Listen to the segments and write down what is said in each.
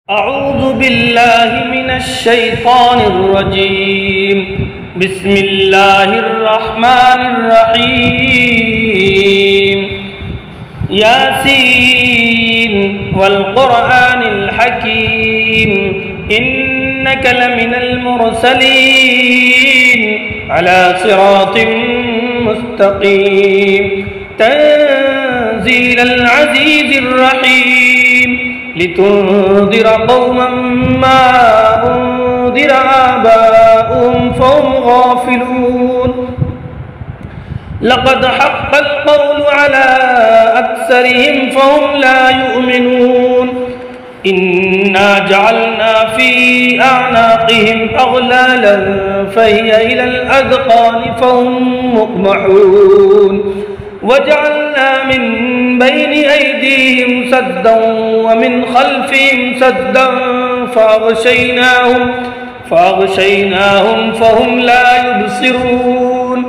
أعوذ بالله من الشيطان الرجيم. بسم الله الرحمن الرحيم. ياسين والقرآن الحكيم إنك لمن المرسلين على صراط مستقيم تنزيل العزيز الرحيم لتنذر قوما ما أنذر آباؤهم فهم غافلون. لقد حق القول على أكثرهم فهم لا يؤمنون. إنا جعلنا في أعناقهم أغلالا فهي إلى الأذقان فهم مقمحون. وجعلنا من بين أيديهم سدا ومن خلفهم سدا فأغشيناهم فهم لا يبصرون.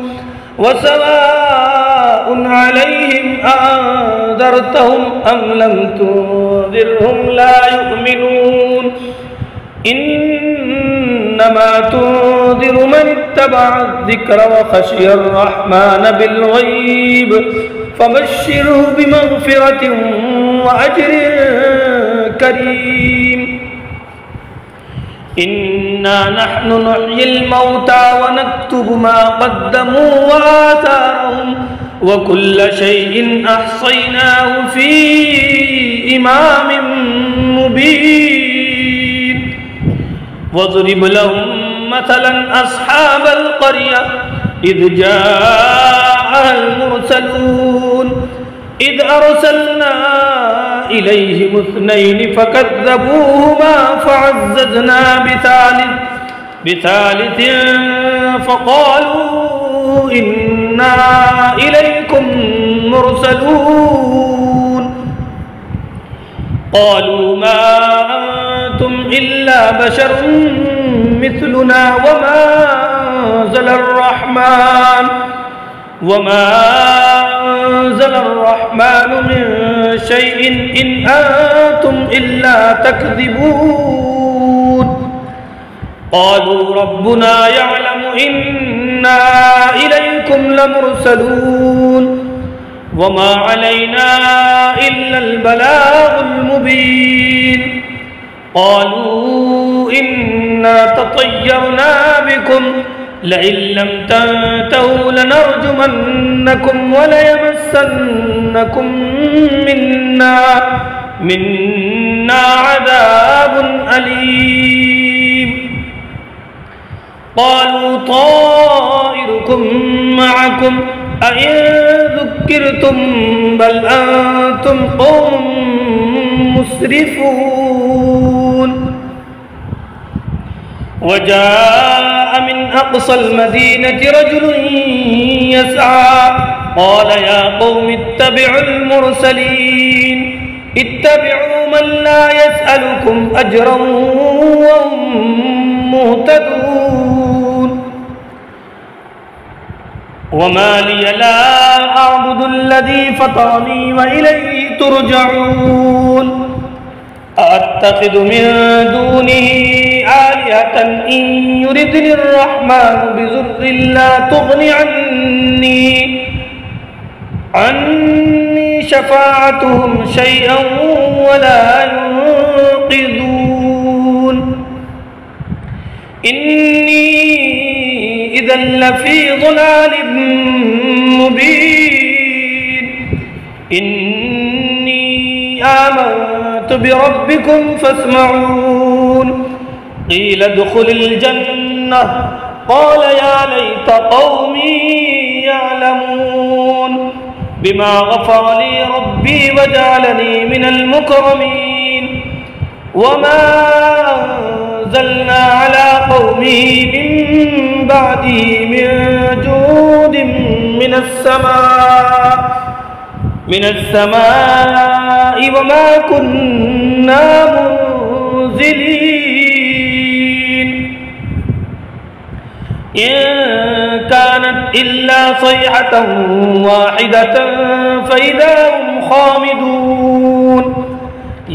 وسواء عليهم أأنذرتهم أم لم تنذرهم لا يؤمنون. إنما تنذر من اتبع الذكر وخشي الرحمن بالغيب فبشره بمغفرة وأجر كريم. إنا نحن نحيي الموتى ونكتب ما قدموا وآثارهم وكل شيء أحصيناه في إمام مبين. واضرب لهم مثلا أصحاب القرية إذ جاءها المرسلون إذ أرسلنا إليهم اثنين فكذبوهما فعززنا بثالث فقالوا إنا إليكم مرسلون. قالوا ما أنتم إلا بشر مثلنا وما أنزل الرحمن من شيء إن أنتم إلا تكذبون. قالوا ربنا يعلم إنا إليكم لمرسلون وما علينا إلا البلاغ المبين. قالوا إنا تطيرنا بكم لئن لم تنتهوا لنرجمنكم وليمسنكم منا عذاب أليم. قالوا طائركم معكم أئن ذكرتم بل أنتم قوم مسرفون. وجاء من أقصى المدينة رجل يسعى قال يا قوم اتبعوا المرسلين اتبعوا من لا يسألكم أجرا وهم مهتدون. وما لي لا أعبد الذي فطرني وإليه ترجعون. أأتخذ من دونه آلهة إن يردني الرحمن بضر لا تغن عني شفاعتهم شيئا ولا ينقذون. إني إذا لفي ضلال مبين. إني آمنت بربكم فاسمعون. قيل ادخل الجنة قال يا ليت قومي يعلمون بما غفر لي ربي وجعلني من المكرمين. وما أنزلنا على قومه من بعده من جود من السماء وما كنا منزلين. إن كانت إلا صيحة واحدة فإذا هم خامدون.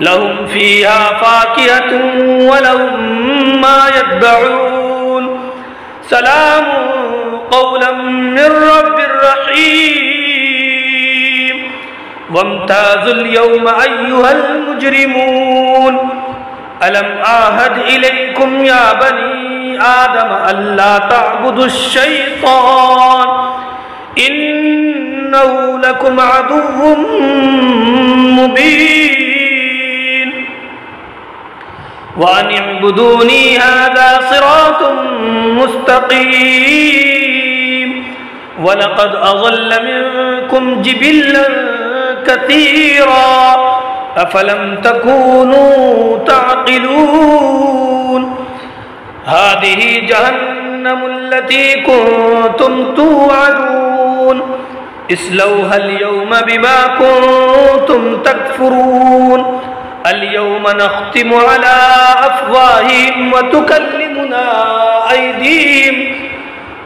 لهم فيها فاكهة ولهم ما يدعون سلام قولا من رب رحيم وامتازوا اليوم أيها المجرمون ألم أعهد إليكم يا بني آدم ألا تعبدوا الشيطان إنه لكم عدو مبين وأن اعبدوني هذا صراط مستقيم ولقد أضل منكم جبلا كثيرا أفلم تكونوا تعقلون هذه جهنم التي كنتم توعدون اصلوها اليوم بما كنتم تكفرون اليوم نختم على أفواههم وتكلمنا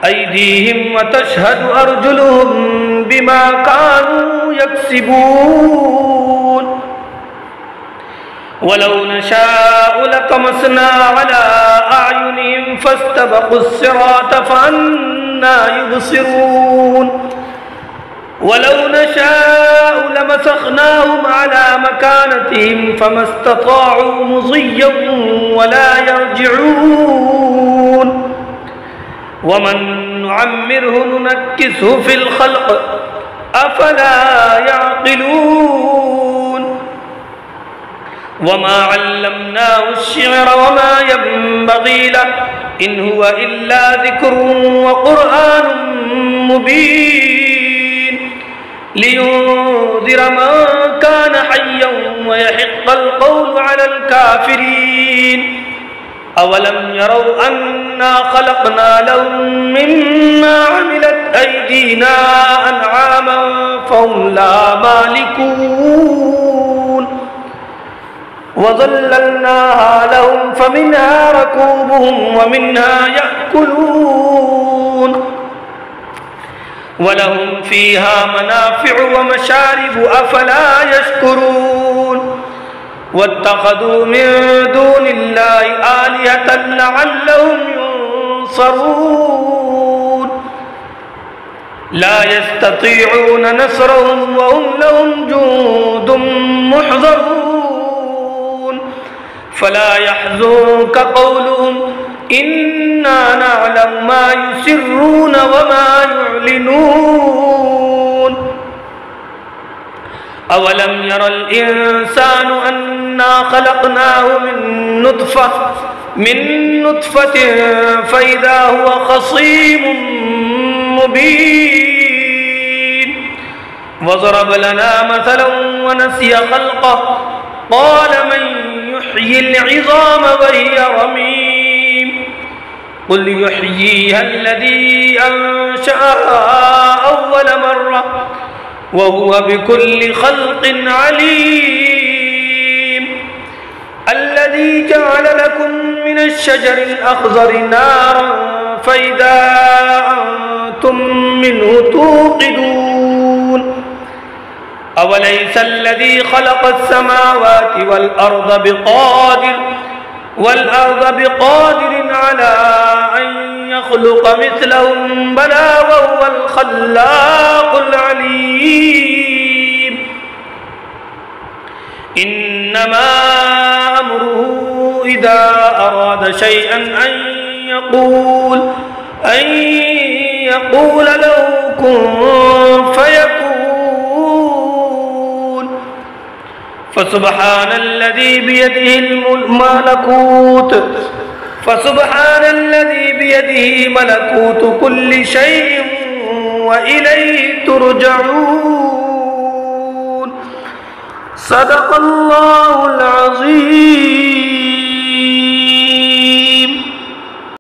أيديهم وتشهد أرجلهم بما كانوا يكسبون ولو نشاء لطمسنا على أعينهم فاستبقوا الصراط فأنى يبصرون ولو نشاء لمسخناهم على مكانتهم فما استطاعوا مضيا ولا يرجعون ومن نعمره ننكسه في الخلق أفلا يعقلون وما علمناه الشعر وما ينبغي له إن هو إلا ذكر وقرآن مبين لينذر من كان حيا ويحق القول على الكافرين أولم يروا أنا خلقنا لهم مما عملت أيدينا أنعاما فهم لا مالكون وظللناها لهم فمنها ركوبهم ومنها يأكلون ولهم فيها منافع ومشارب أفلا يشكرون واتخذوا من دون الله آلهة لعلهم ينصرون لا يستطيعون نصرهم وهم لهم جند محضرون فلا يحزنك قولهم إنا نعلم ما يسرون وما يعلنون أولم ير الإنسان أنا خلقناه من نطفة فإذا هو خصيم مبين وضرب لنا مثلا ونسي خلقه قال من يحيي العظام وهي رميم قل يحييها الذي أنشأها أول مرة وهو بكل خلق عليم الذي جعل لكم من الشجر الأخضر نارا فإذا أنتم منه توقدون أوليس الذي خلق السماوات والأرض بقادر على أن يخلق مثلهم بلى وهو الخلاق العليم إنما أمره إذا أراد شيئا أن يقول له كن فيكون فسبحان الذي بيده ملكوت كل شيء وإليه ترجعون صدق الله العظيم.